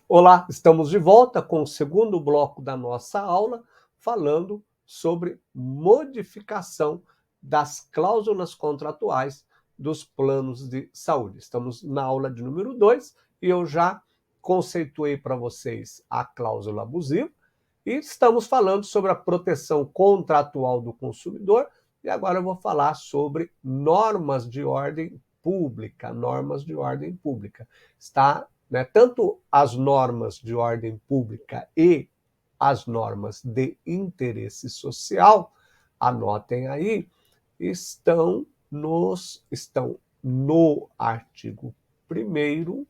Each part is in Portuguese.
Olá, estamos de volta com o segundo bloco da nossa aula, falando sobre modificação das cláusulas contratuais dos planos de saúde. Estamos na aula de número 2 e eu já conceituei para vocês a cláusula abusiva e estamos falando sobre a proteção contratual do consumidor e agora eu vou falar sobre normas de ordem pública, normas de ordem pública. Está, né, tanto as normas de ordem pública e as normas de interesse social, anotem aí, estão no artigo 1º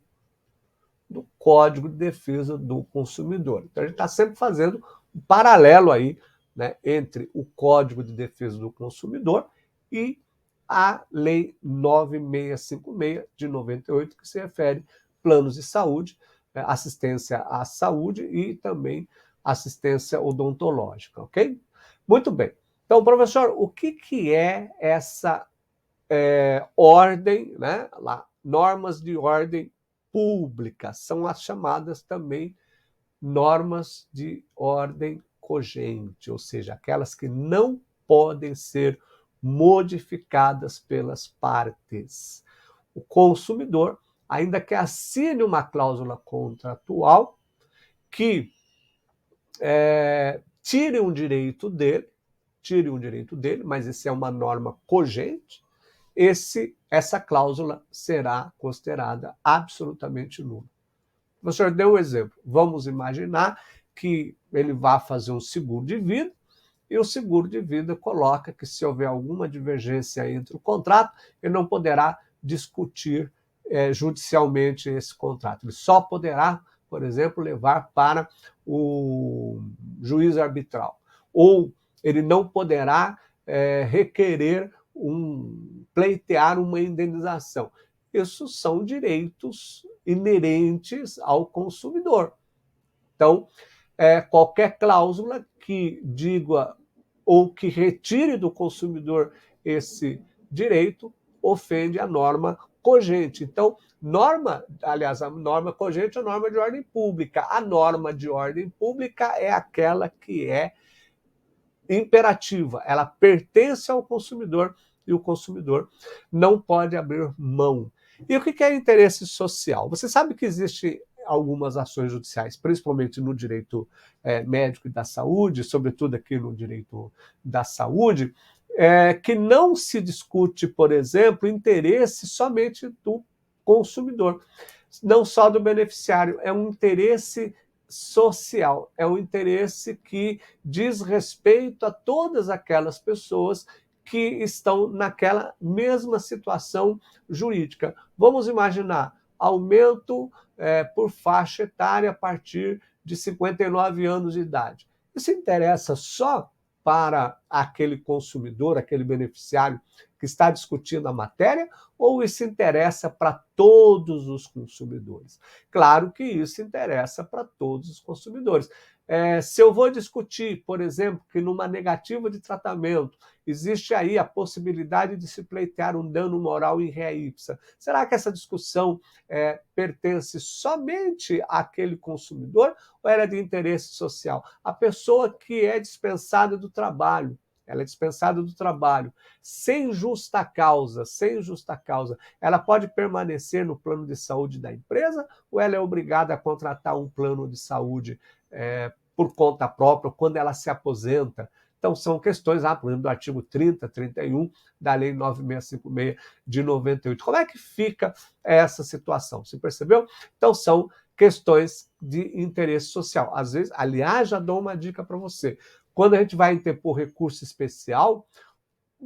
do Código de Defesa do Consumidor. Então, a gente está sempre fazendo um paralelo aí, né, entre o Código de Defesa do Consumidor e a Lei 9656 de 98, que se refere planos de saúde, assistência à saúde e também assistência odontológica, ok? Muito bem. Então, professor, o que é essa ordem, né? Lá, normas de ordem pública, são as chamadas também normas de ordem cogente, ou seja, aquelas que não podem ser modificadas pelas partes. O consumidor, ainda que assine uma cláusula contratual que tire um direito dele, mas isso é uma norma cogente, essa cláusula será considerada absolutamente nula. O senhor deu um exemplo. Vamos imaginar que ele vá fazer um seguro de vida e o seguro de vida coloca que se houver alguma divergência entre o contrato, ele não poderá discutir judicialmente esse contrato. Ele só poderá, por exemplo, levar para o juiz arbitral. Ou ele não poderá requerer pleitear uma indenização. Isso são direitos inerentes ao consumidor. Então, qualquer cláusula que diga ou que retire do consumidor esse direito ofende a norma cogente. Então, a norma cogente é a norma de ordem pública. A norma de ordem pública é aquela que é imperativa, ela pertence ao consumidor e o consumidor não pode abrir mão. E o que é interesse social? Você sabe que existe algumas ações judiciais, principalmente no direito médico e da saúde, sobretudo aqui no direito da saúde, que não se discute, por exemplo, interesse somente do consumidor, não só do beneficiário, é um interesse social, é um interesse que diz respeito a todas aquelas pessoas que estão naquela mesma situação jurídica. Vamos imaginar aumento por faixa etária a partir de 59 anos de idade. Isso interessa só para aquele consumidor, aquele beneficiário que está discutindo a matéria, ou isso interessa para todos os consumidores? Claro que isso interessa para todos os consumidores. Se eu vou discutir, por exemplo, que numa negativa de tratamento existe aí a possibilidade de se pleitear um dano moral in rea ipsa, será que essa discussão pertence somente àquele consumidor ou era de interesse social? A pessoa que é dispensada do trabalho, ela é dispensada do trabalho sem justa causa, ela pode permanecer no plano de saúde da empresa ou ela é obrigada a contratar um plano de saúde por conta própria quando ela se aposenta? Então, são questões, por exemplo, do artigo 30, 31 da Lei 9656 de 98. Como é que fica essa situação? Você percebeu? Então, são questões de interesse social. Às vezes, aliás, já dou uma dica para você. Quando a gente vai interpor recurso especial,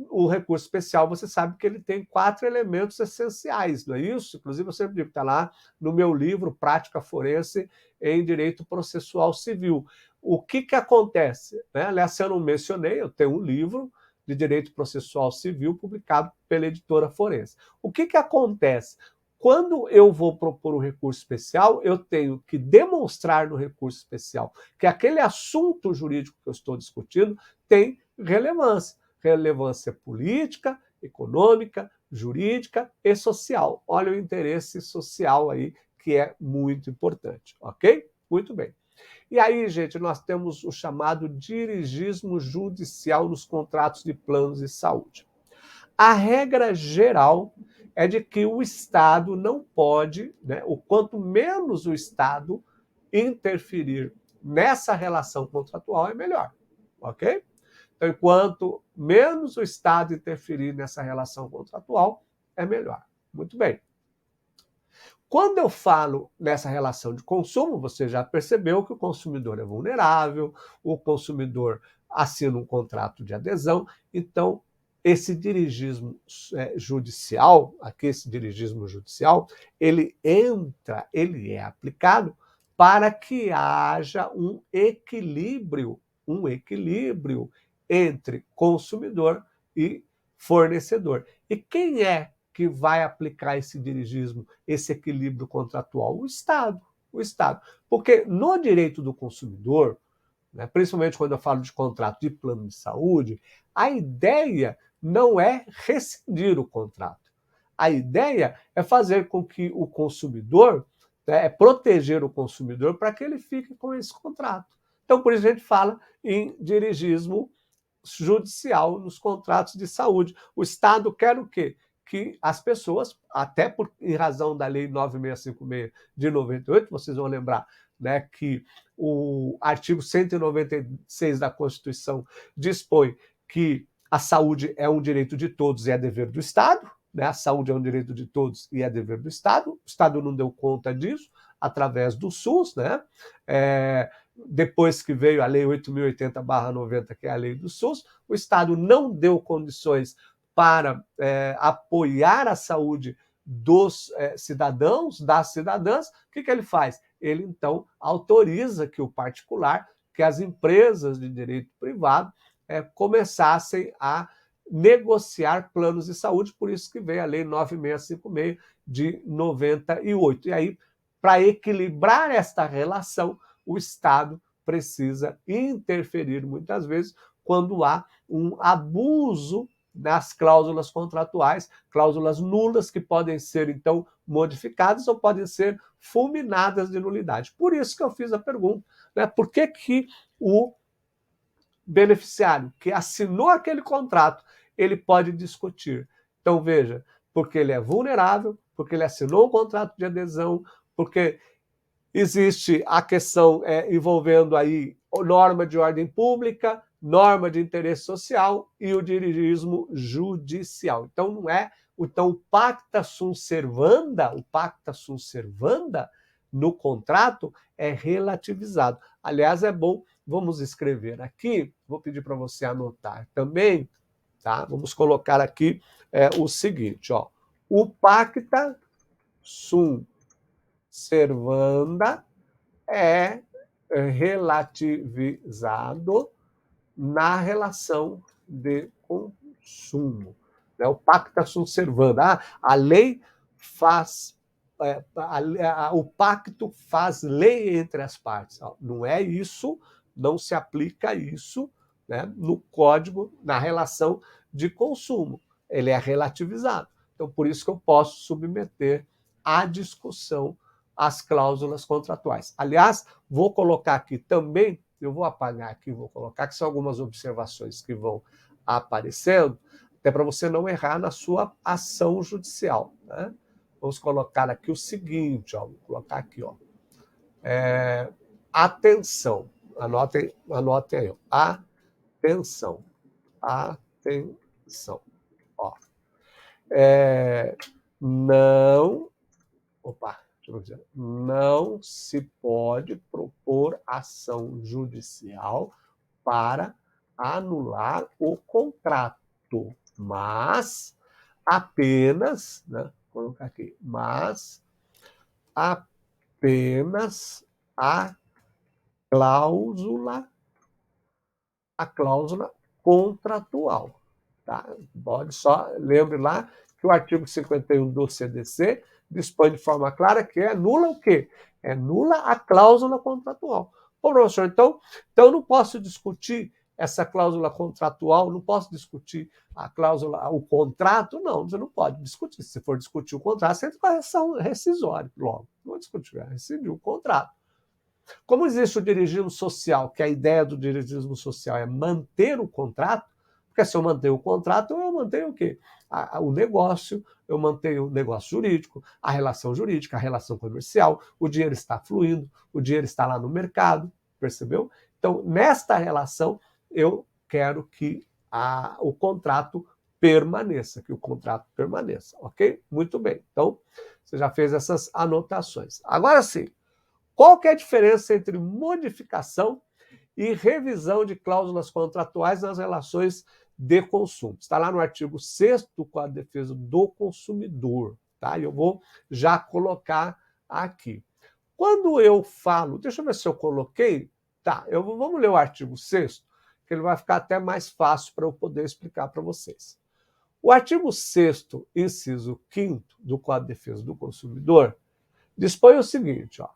o recurso especial, você sabe que ele tem 4 elementos essenciais, não é isso? Inclusive, eu sempre digo, está lá no meu livro, Prática Forense em Direito Processual Civil. O que acontece? Aliás, se eu não mencionei, eu tenho um livro de Direito Processual Civil publicado pela editora Forense. O que acontece? Quando eu vou propor um recurso especial, eu tenho que demonstrar no recurso especial que aquele assunto jurídico que eu estou discutindo tem relevância política, econômica, jurídica e social. Olha o interesse social aí que é muito importante, ok? Muito bem. E aí, gente, nós temos o chamado dirigismo judicial nos contratos de planos de saúde. A regra geral é de que o Estado não pode, né, o quanto menos o Estado interferir nessa relação contratual, é melhor, ok? Então, quanto menos o Estado interferir nessa relação contratual, é melhor. Muito bem. Quando eu falo nessa relação de consumo, você já percebeu que o consumidor é vulnerável, o consumidor assina um contrato de adesão, então esse dirigismo judicial, aqui esse dirigismo judicial, ele é aplicado para que haja um equilíbrio entre consumidor e fornecedor. E quem é que vai aplicar esse dirigismo, esse equilíbrio contratual? O Estado. O Estado. Porque no direito do consumidor, né, principalmente quando eu falo de contrato de plano de saúde, a ideia não é rescindir o contrato. A ideia é fazer com que o consumidor, né, é proteger o consumidor para que ele fique com esse contrato. Então, por isso a gente fala em dirigismo judicial nos contratos de saúde. O Estado quer o quê? Que as pessoas, até em razão da Lei 9656 de 98, vocês vão lembrar, né, que o artigo 196 da Constituição dispõe que a saúde é um direito de todos e é dever do Estado, né? A saúde é um direito de todos e é dever do Estado. O Estado não deu conta disso através do SUS, né? Depois que veio a Lei 8.080/90, que é a lei do SUS, o Estado não deu condições para apoiar a saúde dos cidadãos, das cidadãs. O que ele faz? Ele, então, autoriza que o particular, que as empresas de direito privado começassem a negociar planos de saúde, por isso que veio a Lei 9656 de 98. E aí, para equilibrar esta relação, o Estado precisa interferir muitas vezes quando há um abuso nas cláusulas contratuais, cláusulas nulas que podem ser, então, modificadas ou podem ser fulminadas de nulidade. Por isso que eu fiz a pergunta, né? Por que o beneficiário que assinou aquele contrato, ele pode discutir? Então, veja, porque ele é vulnerável, porque ele assinou um contrato de adesão, porque existe a questão envolvendo aí norma de ordem pública, norma de interesse social e o dirigismo judicial. Então, não é. Então, o pacta sunt servanda, no contrato é relativizado. Aliás, é bom, vamos escrever aqui, vou pedir para você anotar também, tá? Vamos colocar aqui o seguinte, ó. O pacta sunt servanda é relativizado na relação de consumo. O pacta sunt servanda. A lei faz... o pacto faz lei entre as partes. Não é isso, não se aplica isso, né, no código, na relação de consumo. Ele é relativizado. Então, por isso que eu posso submeter à discussão as cláusulas contratuais. Aliás, vou colocar aqui também, eu vou apagar aqui, vou colocar, que são algumas observações que vão aparecendo, até para você não errar na sua ação judicial, né? Vamos colocar aqui o seguinte, ó, vou colocar aqui, ó. Atenção, anotem aí, ó. Atenção, ó. Não se pode propor ação judicial para anular o contrato, mas apenas, né, vou colocar aqui, mas apenas a cláusula contratual. Tá? Pode só, lembre lá que o artigo 51 do CDC dispõe de forma clara que é nula o quê? É nula a cláusula contratual. Bom, professor, então eu não posso discutir essa cláusula contratual, não posso discutir a cláusula, o contrato, não, você não pode discutir. Se for discutir o contrato, você entra com a ação rescisória logo. Não vou discutir, rescindir o contrato. Como existe o dirigismo social, que a ideia do dirigismo social é manter o contrato, porque se eu mantenho o contrato, eu mantenho o quê? O negócio, eu mantenho o negócio jurídico, a relação comercial, o dinheiro está fluindo, o dinheiro está lá no mercado, percebeu? Então, nesta relação, eu quero que o contrato permaneça, ok? Muito bem. Então, você já fez essas anotações. Agora sim, qual que é a diferença entre modificação e revisão de cláusulas contratuais nas relações de consumo? Está lá no artigo 6º do Código de Defesa do Consumidor, tá? E eu vou já colocar aqui. Quando eu falo, deixa eu ver se eu coloquei, tá, vamos ler o artigo 6º, que ele vai ficar até mais fácil para eu poder explicar para vocês. O artigo 6º, inciso 5º do Código de Defesa do Consumidor, dispõe o seguinte, ó: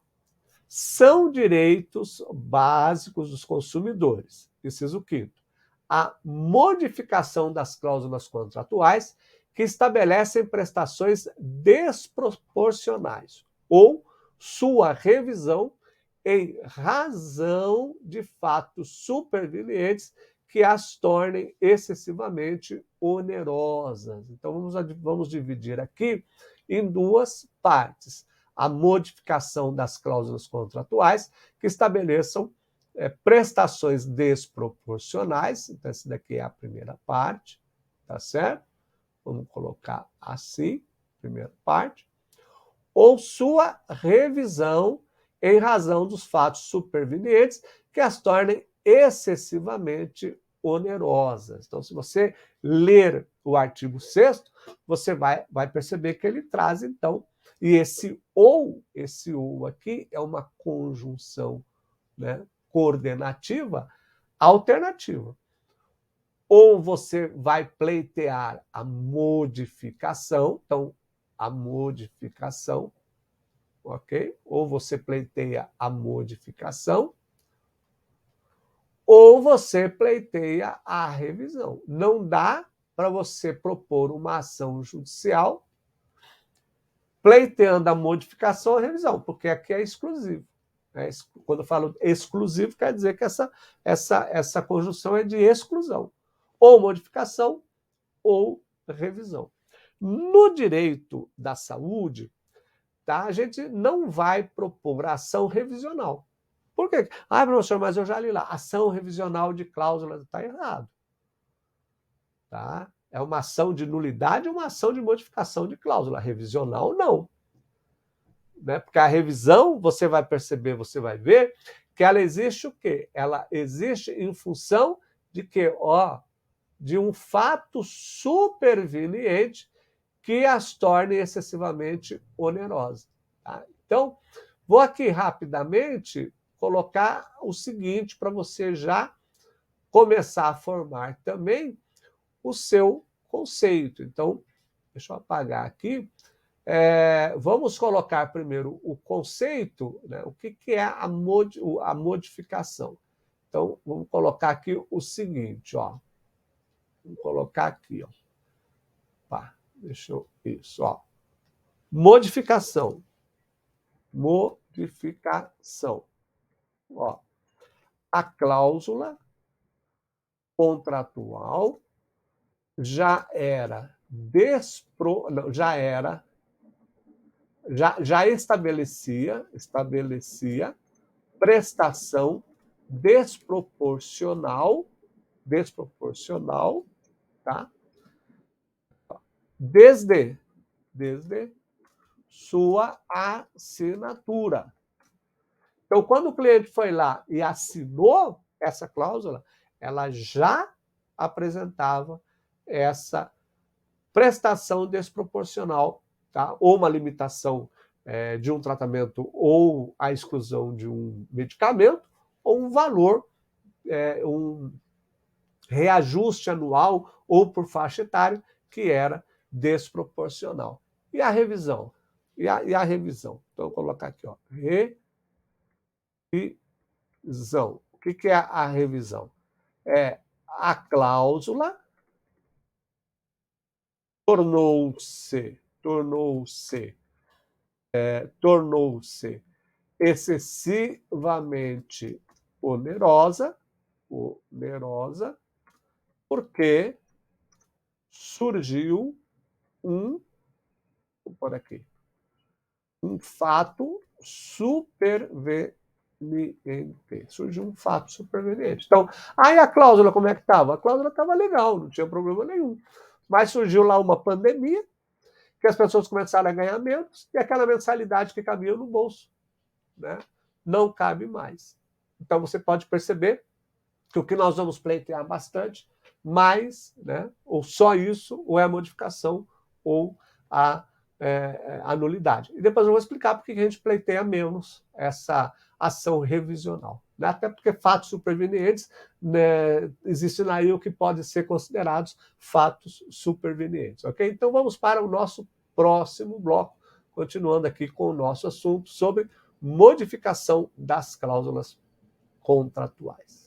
são direitos básicos dos consumidores, inciso 5º, a modificação das cláusulas contratuais que estabelecem prestações desproporcionais ou sua revisão em razão de fatos supervenientes que as tornem excessivamente onerosas. Então, vamos dividir aqui em duas partes: a modificação das cláusulas contratuais que estabeleçam prestações desproporcionais. Então, essa daqui é a primeira parte, tá certo? Vamos colocar assim, primeira parte. Ou sua revisão em razão dos fatos supervenientes que as tornem excessivamente onerosas. Então, se você ler o artigo 6º, você vai perceber que ele traz, então, e esse ou aqui é uma conjunção, né, coordenativa alternativa. Ou você vai pleitear a modificação, então, a modificação, ok? Ou você pleiteia a modificação, ou você pleiteia a revisão. Não dá para você propor uma ação judicial pleiteando a modificação ou a revisão, porque aqui é exclusivo. Quando eu falo exclusivo, quer dizer que essa conjunção é de exclusão. Ou modificação ou revisão. No direito da saúde, tá, a gente não vai propor ação revisional. Por quê? Ah, professor, mas eu já li lá, ação revisional de cláusulas, está errado. Tá? É uma ação de nulidade ou uma ação de modificação de cláusula. Revisional, não. Né? Porque a revisão, você vai perceber, você vai ver, que ela existe o quê? Ela existe em função de quê? De um fato superveniente que as torne excessivamente onerosas. Tá? Então, vou aqui rapidamente colocar o seguinte para você já começar a formar também o seu conceito. Então, deixa eu apagar aqui. Vamos colocar primeiro o conceito, né? O que é a modificação. Então, vamos colocar aqui o seguinte, ó. Vamos colocar aqui, ó. Pá, isso, ó. Modificação. Modificação. Ó, a cláusula contratual já estabelecia prestação desproporcional, tá? Desde sua assinatura. Então, quando o cliente foi lá e assinou essa cláusula, ela já apresentava essa prestação desproporcional, tá? Ou uma limitação de um tratamento, ou a exclusão de um medicamento, ou um valor, um reajuste anual ou por faixa etária, que era desproporcional. E a revisão? E a revisão? Então, eu vou colocar aqui, ó, revisão. O que é a revisão? A cláusula tornou-se excessivamente onerosa, porque surgiu um, vou pôr aqui, um fato superveniente. Surgiu um fato superveniente. Então, aí a cláusula como é que estava? A cláusula estava legal, não tinha problema nenhum. Mas surgiu lá uma pandemia, que as pessoas começaram a ganhar menos, e aquela mensalidade que cabia no bolso, né, não cabe mais. Então você pode perceber que o que nós vamos pleitear bastante, mais, né, ou só isso, ou é a modificação, ou a nulidade. E depois eu vou explicar por que a gente pleiteia menos essa ação revisional. Né? Até porque fatos supervenientes, né, existem aí o que pode ser considerados fatos supervenientes. Ok? Então vamos para o nosso próximo bloco, continuando aqui com o nosso assunto sobre modificação das cláusulas contratuais.